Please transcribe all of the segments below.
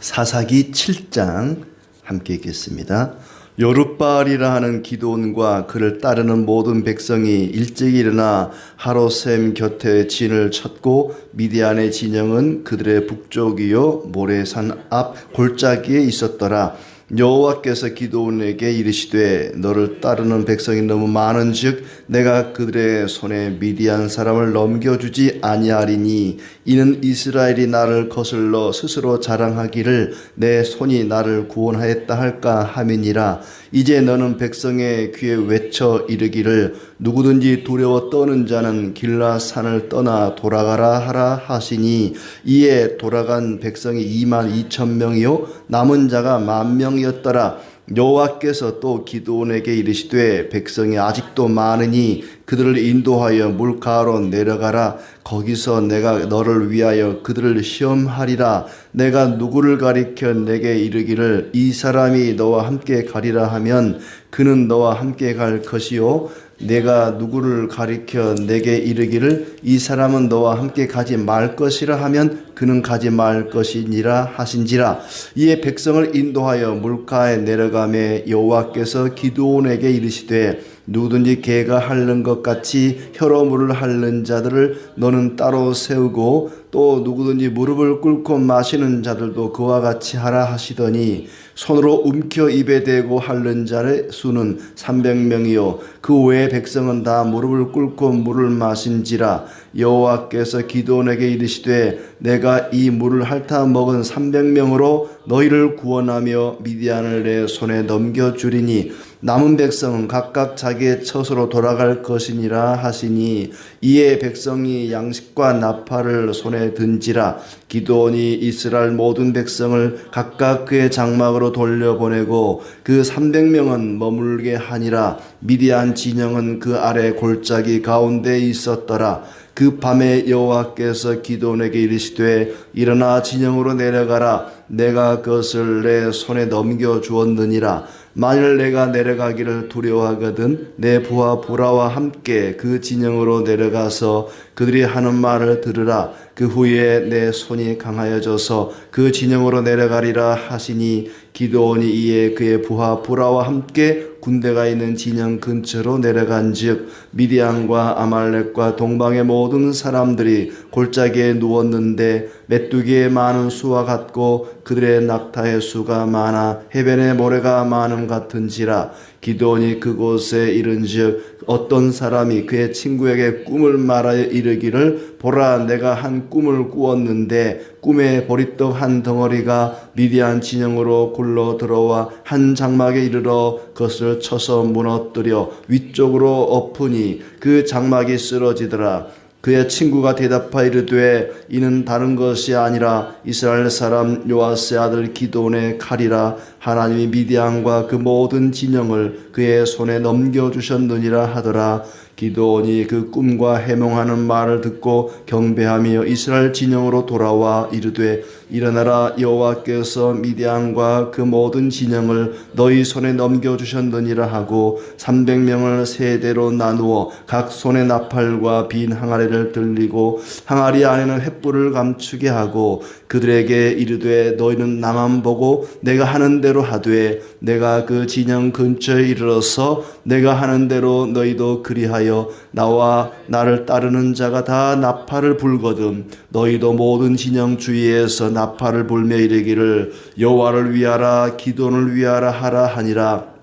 사사기 7장 함께 읽겠습니다. 여룻바알이라 하는 기드온과 그를 따르는 모든 백성이 일찍 일어나 하로셈 곁에 진을 쳤고 미디안의 진영은 그들의 북쪽이요 모레산 앞 골짜기에 있었더라. 여호와께서 기드온에게 이르시되 너를 따르는 백성이 너무 많은즉 내가 그들의 손에 미디안 사람을 넘겨주지 아니하리니 이는 이스라엘이 나를 거슬러 스스로 자랑하기를 내 손이 나를 구원하였다 할까 함이니라. 이제 너는 백성의 귀에 외쳐 이르기를 누구든지 두려워 떠는 자는 길라산을 떠나 돌아가라 하라 하시니 이에 돌아간 백성이 22,000명이요 남은 자가 10,000명이었더라. 여호와께서 또 기드온에게 이르시되 백성이 아직도 많으니 그들을 인도하여 물가로 내려가라. 거기서 내가 너를 위하여 그들을 시험하리라. 내가 누구를 가리켜 내게 이르기를 이 사람이 너와 함께 가리라 하면 그는 너와 함께 갈 것이요 내가 누구를 가리켜 내게 이르기를 이 사람은 너와 함께 가지 말 것이라 하면 그는 가지 말 것이니라 하신지라. 이에 백성을 인도하여 물가에 내려가매 여호와께서 기드온에게 이르시되 누구든지 개가 핥는 것 같이 혀로 물을 핥는 자들을 너는 따로 세우고 또 누구든지 무릎을 꿇고 마시는 자들도 그와 같이 하라 하시더니 손으로 움켜 입에 대고 핥는 자의 수는 300명이요 그 외의 백성은 다 무릎을 꿇고 물을 마신지라. 여호와께서 기드온에게 이르시되 내가 이 물을 핥아 먹은 300명으로 너희를 구원하며 미디안을 내 손에 넘겨주리니 남은 백성은 각각 자기의 처소로 돌아갈 것이니라 하시니 이에 백성이 양식과 나팔을 손에 든지라. 기드온이 이스라엘 모든 백성을 각각 그의 장막으로 돌려보내고 그 300명은 머물게 하니라. 미디안 진영은 그 아래 골짜기 가운데 있었더라. 그 밤에 여호와께서 기드온에게 이르시되 일어나 진영으로 내려가라. 내가 그것을 내 손에 넘겨 주었느니라. 만일 내가 내려가기를 두려워하거든 내 부하 보라와 함께 그 진영으로 내려가서 그들이 하는 말을 들으라. 그 후에 내 손이 강하여져서 그 진영으로 내려가리라 하시니 기드온이 이에 그의 부하 보라와 함께 군대가 있는 진영 근처로 내려간즉 미디안과 아말렉과 동방의 모든 사람들이 골짜기에 누웠는데 메뚜기의 많은 수와 같고 그들의 낙타의 수가 많아 해변의 모래가 많음 같은지라. 기드온이 그곳에 이른즉 어떤 사람이 그의 친구에게 꿈을 말하여 이르기를 보라 내가 한 꿈을 꾸었는데 꿈에 보리떡 한 덩어리가 미디안 진영으로 굴러 들어와 한 장막에 이르러 그것을 쳐서 무너뜨려 위쪽으로 엎으니 그 장막이 쓰러지더라. 그의 친구가 대답하여 이르되 이는 다른 것이 아니라 이스라엘 사람 요아스의 아들 기드온의 칼이라. 하나님이 미디안과 그 모든 진영을 그의 손에 넘겨주셨느니라 하더라. 기드온이 그 꿈과 해몽하는 말을 듣고 경배하며 이스라엘 진영으로 돌아와 이르되 일어나라. 여호와께서 미디안과 그 모든 진영을 너희 손에 넘겨주셨느니라 하고 300명을 세 대로 나누어 각 손에 나팔과 빈 항아리를 들리고 항아리 안에는 횃불을 감추게 하고 그들에게 이르되 너희는 나만 보고 내가 하는 대로 하되 내가 그 진영 근처에 이르러서 내가 하는 대로 너희도 그리하여 나와 나를 따르는 자가 다 나팔을 불거든 너희도 모든 진영 주위에서 나팔을 불며 이르기를 여호와를 위하라 기드온을 위하라 하라 하니라.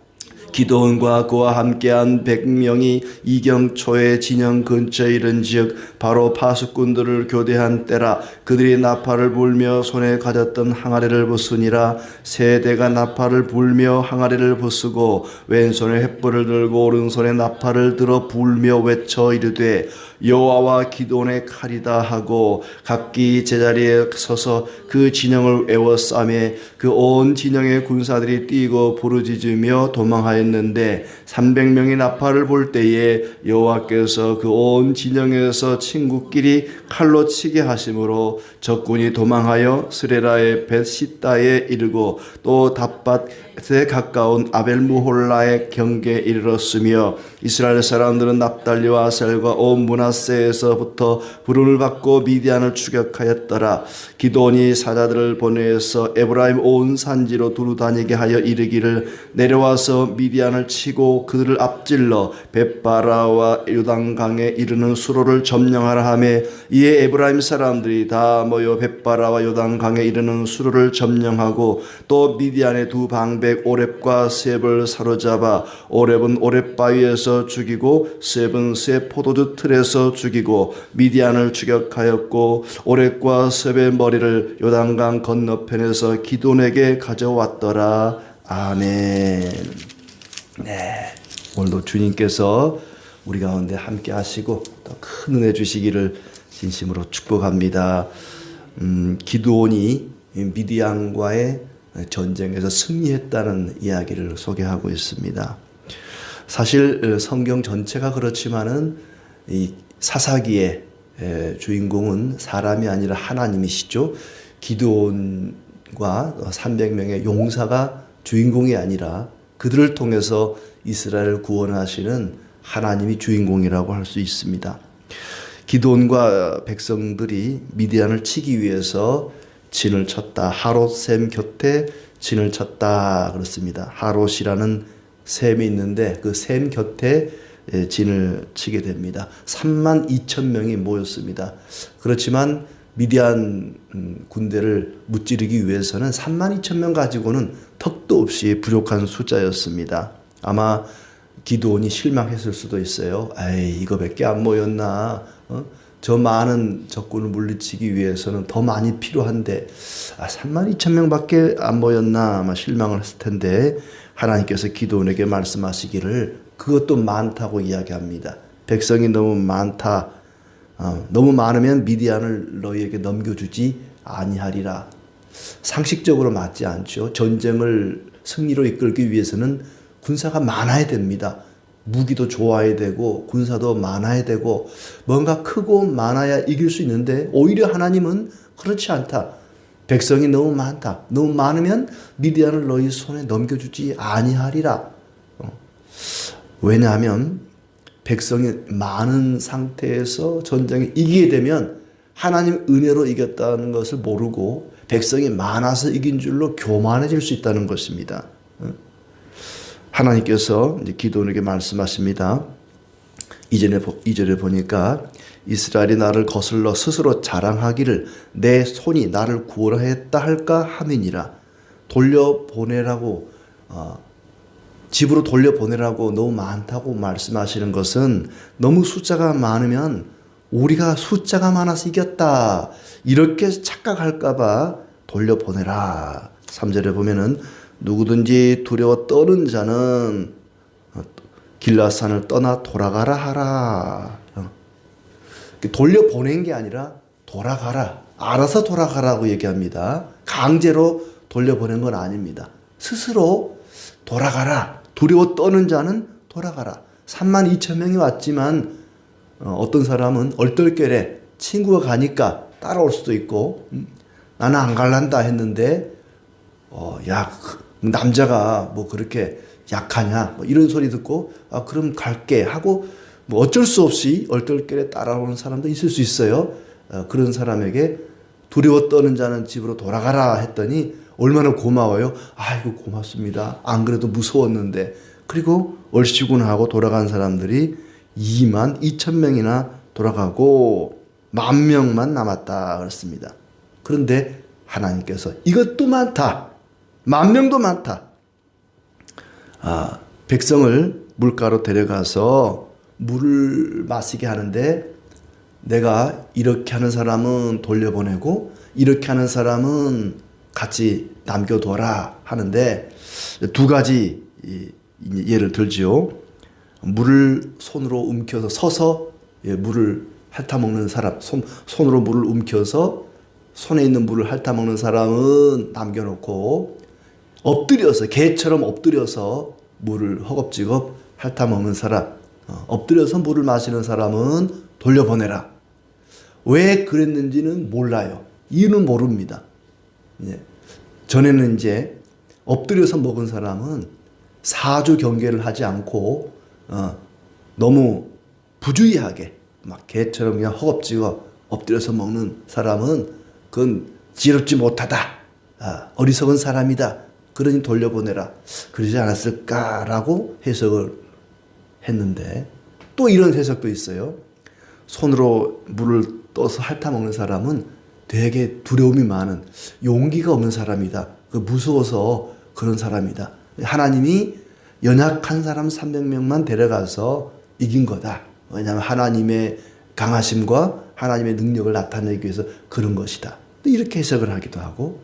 기드온과 그와 함께한 100명이 이경초의 진영 근처에 이른즉 바로 파수꾼들을 교대한 때라. 그들이 나팔을 불며 손에 가졌던 항아리를 부수니라. 세 대가 나팔을 불며 항아리를 부수고 왼손에 횃불을 들고 오른손에 나팔을 들어 불며 외쳐 이르되 여호와와 기드온의 칼이다 하고 각기 제자리에 서서 그 진영을 에워싸매 그 온 진영의 군사들이 뛰고 부르짖으며 도망하였는데 300명이 나팔을 불 때에 여호와께서 그 온 진영에서 친구끼리 칼로 치게 하심으로 적군이 도망하여 스레라의 벳시다에 이르고 또 답밭에 가까운 아벨무홀라의 경계에 이르렀으며 이스라엘 사람들은 납달리와 아셀과 온 문하 므낫세에서부터 부름을 받고 미디안을 추격하였더라. 기드온이 사자들을 보내서 에브라임 온 산지로 두루 다니게 하여 이르기를 내려와서 미디안을 치고 그들을 앞질러 벳바라와 요단강에 이르는 수로를 점령하라 하매 이에 에브라임 사람들이 다 모여 벳바라와 요단강에 이르는 수로를 점령하고 또 미디안의 두 방백 오렙과 셉을 사로잡아 오렙은 오렙 바위에서 죽이고 셉은 셉 포도주 틀에서 죽이고 미디안을 추격하였고 오렙과 셉의 머리를 요단강 건너편에서 기드온에게 가져왔더라. 아멘. 네, 오늘도 주님께서 우리 가운데 함께 하시고 또 큰 은혜 주시기를 진심으로 축복합니다. 기드온이 미디안과의 전쟁에서 승리했다는 이야기를 소개하고 있습니다. 사실 성경 전체가 그렇지만은 이 사사기의 주인공은 사람이 아니라 하나님이시죠. 기드온과 300명의 용사가 주인공이 아니라 그들을 통해서 이스라엘을 구원하시는 하나님이 주인공이라고 할 수 있습니다. 기드온과 백성들이 미디안을 치기 위해서 진을 쳤다. 하롯셈 곁에 진을 쳤다 그렇습니다. 하롯이라는 셈이 있는데 그 셈 곁에 진을 치게 됩니다. 32,000명이 모였습니다. 그렇지만 미디안 군대를 무찌르기 위해서는 32,000명 가지고는 턱도 없이 부족한 숫자였습니다. 아마 기드온이 실망했을 수도 있어요. 에이, 이거밖에 안 모였나? 저 많은 적군을 물리치기 위해서는 더 많이 필요한데 32,000명밖에 안 모였나? 아마 실망을 했을 텐데 하나님께서 기드온에게 말씀하시기를 그것도 많다고 이야기합니다. 백성이 너무 많다. 너무 많으면 미디안을 너희에게 넘겨주지 아니하리라. 상식적으로 맞지 않죠. 전쟁을 승리로 이끌기 위해서는 군사가 많아야 됩니다. 무기도 좋아야 되고 군사도 많아야 되고 뭔가 크고 많아야 이길 수 있는데 오히려 하나님은 그렇지 않다. 백성이 너무 많다. 너무 많으면 미디안을 너희 손에 넘겨주지 아니하리라. 왜냐하면 백성이 많은 상태에서 전쟁에 이기게 되면 하나님 은혜로 이겼다는 것을 모르고 백성이 많아서 이긴 줄로 교만해질 수 있다는 것입니다. 하나님께서 이제 기드온에게 말씀하십니다. 이전에 보니까 이스라엘이 나를 거슬러 스스로 자랑하기를 내 손이 나를 구원하였다 할까 함이니라. 돌려보내라고 집으로 돌려보내라고 너무 많다고 말씀하시는 것은 너무 숫자가 많으면 우리가 숫자가 많아서 이겼다 이렇게 착각할까 봐 돌려보내라. 3절에 보면은 누구든지 두려워 떠는 자는 길라산을 떠나 돌아가라 하라. 돌려보낸 게 아니라 돌아가라. 알아서 돌아가라고 얘기합니다. 강제로 돌려보낸 건 아닙니다. 스스로 돌아가라. 두려워 떠는 자는 돌아가라. 32,000명이 왔지만 어떤 사람은 얼떨결에 친구가 가니까 따라올 수도 있고 나는 안 갈란다 했는데 야 남자가 뭐 그렇게 약하냐 뭐 이런 소리 듣고 그럼 갈게 하고 뭐 어쩔 수 없이 얼떨결에 따라오는 사람도 있을 수 있어요. 그런 사람에게 두려워 떠는 자는 집으로 돌아가라 했더니 얼마나 고마워요. 아이고 고맙습니다. 안 그래도 무서웠는데. 그리고 얼씨구나 하고 돌아간 사람들이 22,000명이나 돌아가고 10,000명만 남았다 그렇습니다. 그런데 하나님께서 이것도 많다. 10,000명도 많다. 백성을 물가로 데려가서 물을 마시게 하는데 내가 이렇게 하는 사람은 돌려보내고 이렇게 하는 사람은 같이 남겨둬라 하는데 두 가지 예를 들지요. 물을 손으로 움켜서 서서 물을 핥아먹는 사람, 손으로 물을 움켜서 손에 있는 물을 핥아먹는 사람은 남겨놓고 엎드려서 개처럼 엎드려서 물을 허겁지겁 핥아먹는 사람, 엎드려서 물을 마시는 사람은 돌려보내라. 왜 그랬는지는 몰라요. 이유는 모릅니다. 전에는 이제 엎드려서 먹은 사람은 사주 경계를 하지 않고 너무 부주의하게 막 개처럼 그냥 허겁지겁 엎드려서 먹는 사람은 그건 지혜롭지 못하다. 어리석은 사람이다. 그러니 돌려보내라. 그러지 않았을까라고 해석을 했는데 또 이런 해석도 있어요. 손으로 물을 떠서 핥아먹는 사람은 되게 두려움이 많은 용기가 없는 사람이다. 무서워서 그런 사람이다. 하나님이 연약한 사람 300명만 데려가서 이긴 거다. 왜냐하면 하나님의 강하심과 하나님의 능력을 나타내기 위해서 그런 것이다. 이렇게 해석을 하기도 하고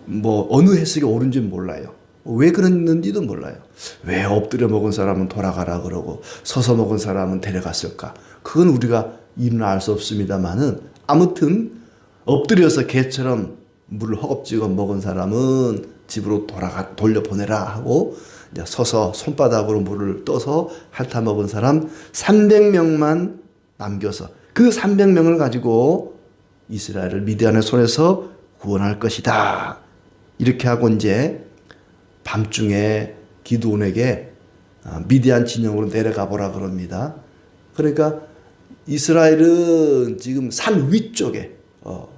뭐 어느 해석이 옳은지는 몰라요. 왜 그랬는지도 몰라요. 왜 엎드려 먹은 사람은 돌아가라 그러고 서서 먹은 사람은 데려갔을까? 그건 우리가 이유는 알 수 없습니다만은 아무튼 엎드려서 개처럼 물을 허겁지겁 먹은 사람은 집으로 돌려보내라 하고 이제 서서 손바닥으로 물을 떠서 핥아 먹은 사람 300명만 남겨서 그 300명을 가지고 이스라엘을 미디안의 손에서 구원할 것이다. 이렇게 하고 이제 밤중에 기드온에게 미디안 진영으로 내려가 보라 그럽니다. 그러니까 이스라엘은 지금 산 위쪽에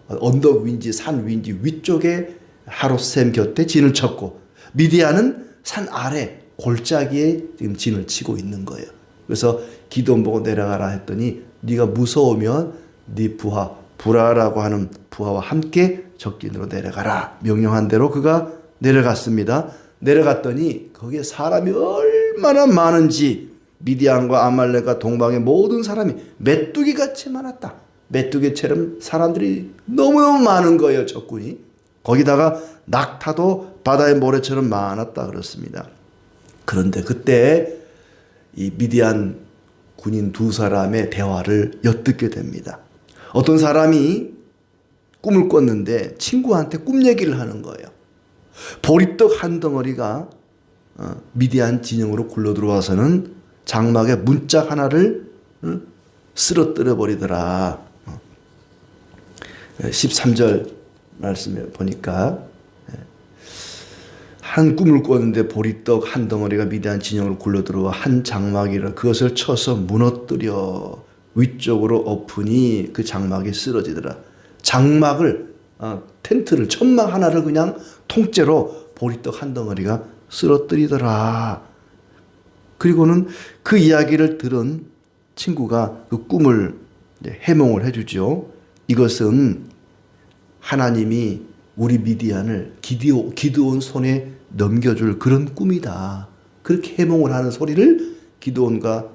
언덕 위인지 산 위인지 위쪽에 하롯셈 곁에 진을 쳤고 미디안은 산 아래 골짜기에 지금 진을 치고 있는 거예요. 그래서 기드온 보고 내려가라 했더니 네가 무서우면 네 부하 부라라고 하는 부하와 함께 적진으로 내려가라. 명령한 대로 그가 내려갔습니다. 내려갔더니 거기에 사람이 얼마나 많은지 미디안과 아말렉과 동방의 모든 사람이 메뚜기같이 많았다. 메뚜기처럼 사람들이 너무너무 많은 거예요. 적군이. 거기다가 낙타도 바다의 모래처럼 많았다 그렇습니다. 그런데 그때 이 미디안 군인 두 사람의 대화를 엿듣게 됩니다. 어떤 사람이 꿈을 꿨는데 친구한테 꿈 얘기를 하는 거예요. 보리떡 한 덩어리가 미디안 진영으로 굴러 들어와서는 장막에 문짝 하나를 쓰러뜨려 버리더라. 13절 말씀에 보니까 한 꿈을 꿨는데 보리떡 한 덩어리가 미디안 진영으로 굴러 들어와 한 장막이라 그것을 쳐서 무너뜨려 위쪽으로 엎으니 그 장막이 쓰러지더라. 장막을 텐트를 천막 하나를 그냥 통째로 보리떡 한 덩어리가 쓰러뜨리더라. 그리고는 그 이야기를 들은 친구가 그 꿈을 해몽을 해주죠. 이것은 하나님이 우리 미디안을 기드온 손에 넘겨줄 그런 꿈이다. 그렇게 해몽을 하는 소리를 기드온과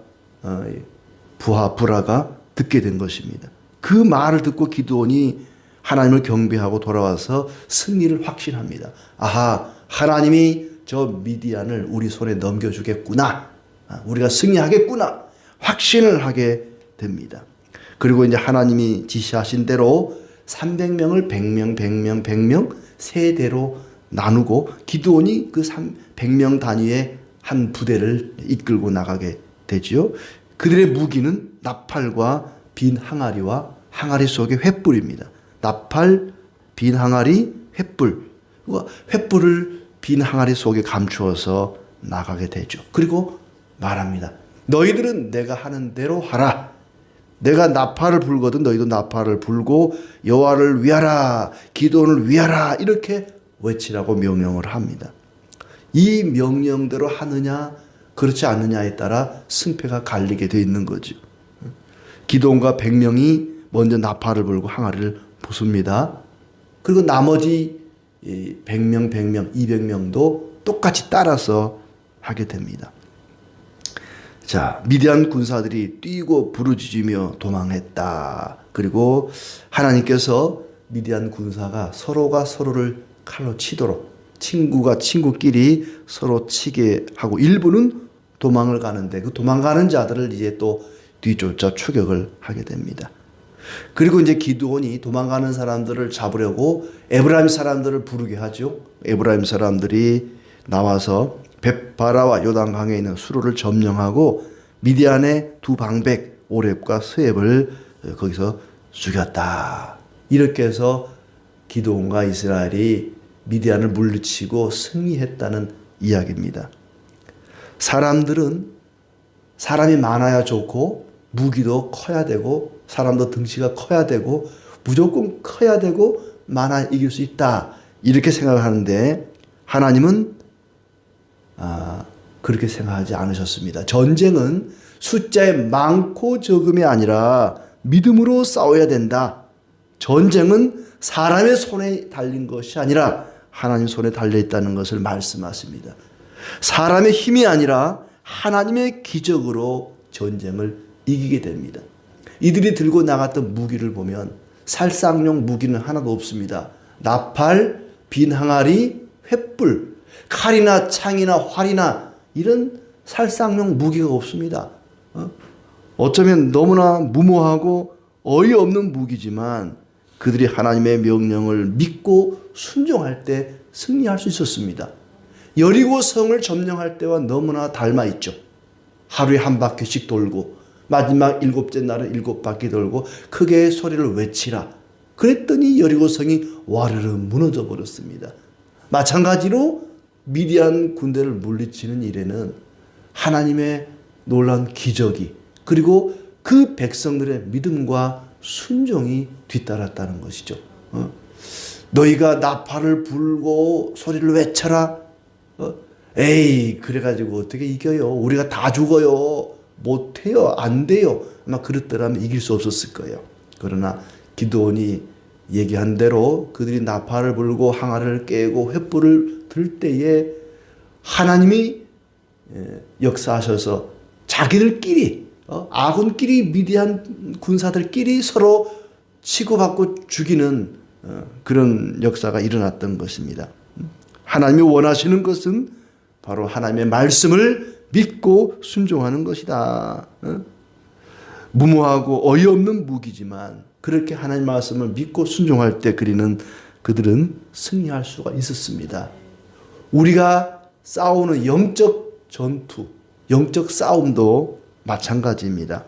부라가 듣게 된 것입니다. 그 말을 듣고 기드온이 하나님을 경배하고 돌아와서 승리를 확신합니다. 아하, 하나님이 저 미디안을 우리 손에 넘겨주겠구나. 우리가 승리하겠구나. 확신을 하게 됩니다. 그리고 이제 하나님이 지시하신 대로 300명을 100명, 100명, 100명 세대로 나누고 기드온이 그 100명 단위의 한 부대를 이끌고 나가게 되지요. 그들의 무기는 나팔과 빈 항아리와 항아리 속의 횃불입니다. 나팔, 빈 항아리, 횃불. 횃불을 빈 항아리 속에 감추어서 나가게 되죠. 그리고 말합니다. 너희들은 내가 하는 대로 하라. 내가 나팔을 불거든 너희도 나팔을 불고 여호와를 위하라, 기도원을 위하라 이렇게 외치라고 명령을 합니다. 이 명령대로 하느냐 그렇지 않느냐에 따라 승패가 갈리게 돼 있는 거죠. 기드온과 100명이 먼저 나팔을 불고 항아리를 부숩니다. 그리고 나머지 100명, 100명, 200명도 똑같이 따라서 하게 됩니다. 자, 미디안 군사들이 뛰고 부르짖으며 도망했다. 그리고 하나님께서 미디안 군사가 서로가 서로를 칼로 치도록 친구가 친구끼리 서로 치게 하고 일부는 도망을 가는데 그 도망가는 자들을 이제 또 뒤쫓아 추격을 하게 됩니다. 그리고 이제 기드온이 도망가는 사람들을 잡으려고 에브라임 사람들을 부르게 하죠. 에브라임 사람들이 나와서 벳바라와 요단강에 있는 수로를 점령하고 미디안의 두 방백 오렙과 스웹을 거기서 죽였다. 이렇게 해서 기드온과 이스라엘이 미디안을 물리치고 승리했다는 이야기입니다. 사람들은 사람이 많아야 좋고 무기도 커야 되고 사람도 덩치가 커야 되고 무조건 커야 되고 많아 이길 수 있다. 이렇게 생각을 하는데 하나님은 그렇게 생각하지 않으셨습니다. 전쟁은 숫자의 많고 적음이 아니라 믿음으로 싸워야 된다. 전쟁은 사람의 손에 달린 것이 아니라 하나님 손에 달려 있다는 것을 말씀하십니다. 사람의 힘이 아니라 하나님의 기적으로 전쟁을 이기게 됩니다. 이들이 들고 나갔던 무기를 보면 살상용 무기는 하나도 없습니다. 나팔, 빈 항아리, 횃불, 칼이나 창이나 활이나 이런 살상용 무기가 없습니다. 어쩌면 너무나 무모하고 어이없는 무기지만 그들이 하나님의 명령을 믿고 순종할 때 승리할 수 있었습니다. 여리고 성을 점령할 때와 너무나 닮아 있죠. 하루에 한 바퀴씩 돌고 마지막 7째 날은 7바퀴 돌고 크게 소리를 외치라. 그랬더니 여리고 성이 와르르 무너져 버렸습니다. 마찬가지로 미디안 군대를 물리치는 일에는 하나님의 놀라운 기적이 그리고 그 백성들의 믿음과 순종이 뒤따랐다는 것이죠. 너희가 나팔을 불고 소리를 외쳐라. 에이 그래가지고 어떻게 이겨요? 우리가 다 죽어요. 못해요. 안 돼요. 아마 그랬더라면 이길 수 없었을 거예요. 그러나 기드온이 얘기한 대로 그들이 나팔을 불고 항아리를 깨고 횃불을 들 때에 하나님이 역사하셔서 자기들끼리 아군끼리 미디안 군사들끼리 서로 치고받고 죽이는 그런 역사가 일어났던 것입니다. 하나님이 원하시는 것은 바로 하나님의 말씀을 믿고 순종하는 것이다. 무모하고 어이없는 무기지만 그렇게 하나님의 말씀을 믿고 순종할 때 그들은 승리할 수가 있었습니다. 우리가 싸우는 영적 전투, 영적 싸움도 마찬가지입니다.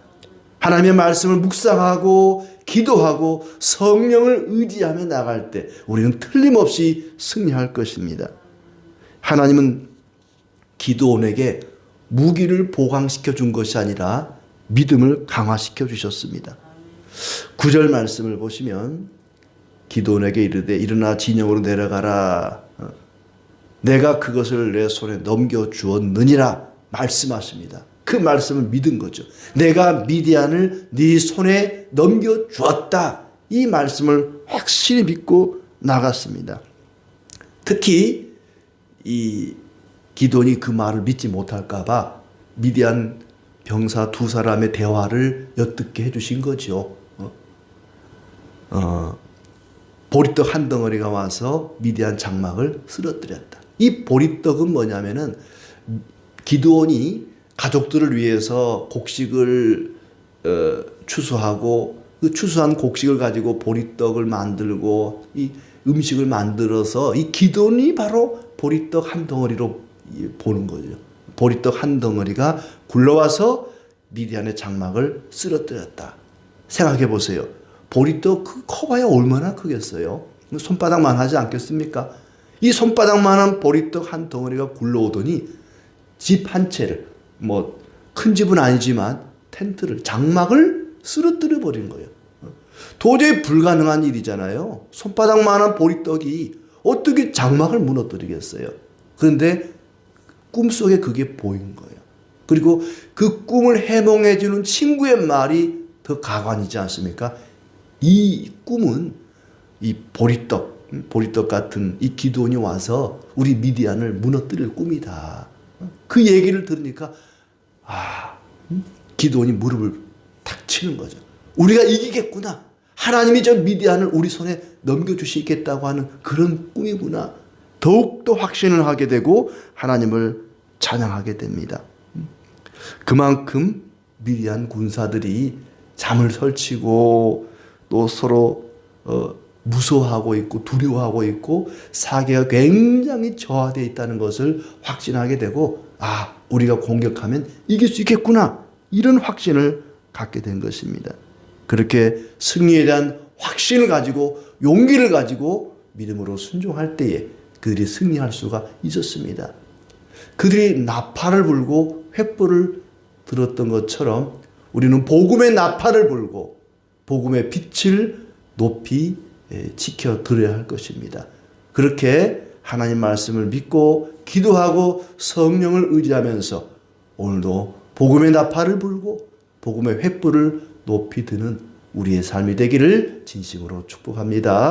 하나님의 말씀을 묵상하고 기도하고 성령을 의지하며 나갈 때 우리는 틀림없이 승리할 것입니다. 하나님은 기드온에게 무기를 보강시켜 준 것이 아니라 믿음을 강화시켜 주셨습니다. 9절 말씀을 보시면 기드온에게 이르되 일어나 진영으로 내려가라. 내가 그것을 내 손에 넘겨주었느니라 말씀하십니다. 그 말씀을 믿은 거죠. 내가 미디안을 네 손에 넘겨주었다. 이 말씀을 확실히 믿고 나갔습니다. 특히 이 기드온이 그 말을 믿지 못할까 봐 미디안 병사 두 사람의 대화를 엿듣게 해주신 거죠. 보리떡 한 덩어리가 와서 미디안 장막을 쓰러뜨렸다. 이 보리떡은 뭐냐면은 기드온이 가족들을 위해서 곡식을 추수하고 그 추수한 곡식을 가지고 보리떡을 만들고 이 음식을 만들어서 이 기드온이 바로 보리떡 한 덩어리로 보는 거죠. 보리떡 한 덩어리가 굴러와서 미디안의 장막을 쓰러뜨렸다. 생각해 보세요. 보리떡 커봐야 얼마나 크겠어요? 손바닥만 하지 않겠습니까? 이 손바닥만한 보리떡 한 덩어리가 굴러오더니 집 한 채를 큰 집은 아니지만 텐트를 장막을 쓰러뜨려 버린 거예요. 도저히 불가능한 일이잖아요. 손바닥만한 보리떡이 어떻게 장막을 무너뜨리겠어요? 그런데 꿈속에 그게 보인 거예요. 그리고 그 꿈을 해몽해 주는 친구의 말이 더 가관이지 않습니까? 이 꿈은 이 보리떡 같은 이 기드온이 와서 우리 미디안을 무너뜨릴 꿈이다. 그 얘기를 들으니까 기드온이 무릎을 탁 치는 거죠. 우리가 이기겠구나. 하나님이 저 미디안을 우리 손에 넘겨주시겠다고 하는 그런 꿈이구나. 더욱더 확신을 하게 되고 하나님을 찬양하게 됩니다. 그만큼 미디안 군사들이 잠을 설치고 또 서로 무서워하고 있고 두려워하고 있고 사계가 굉장히 저하되어 있다는 것을 확신하게 되고 우리가 공격하면 이길 수 있겠구나. 이런 확신을 갖게 된 것입니다. 그렇게 승리에 대한 확신을 가지고 용기를 가지고 믿음으로 순종할 때에 그들이 승리할 수가 있었습니다. 그들이 나팔을 불고 횃불을 들었던 것처럼 우리는 복음의 나팔을 불고 복음의 빛을 높이 지켜드려야 할 것입니다. 그렇게 하나님 말씀을 믿고 기도하고 성령을 의지하면서 오늘도 복음의 나팔을 불고 복음의 횃불을 높이 드는 우리의 삶이 되기를 진심으로 축복합니다.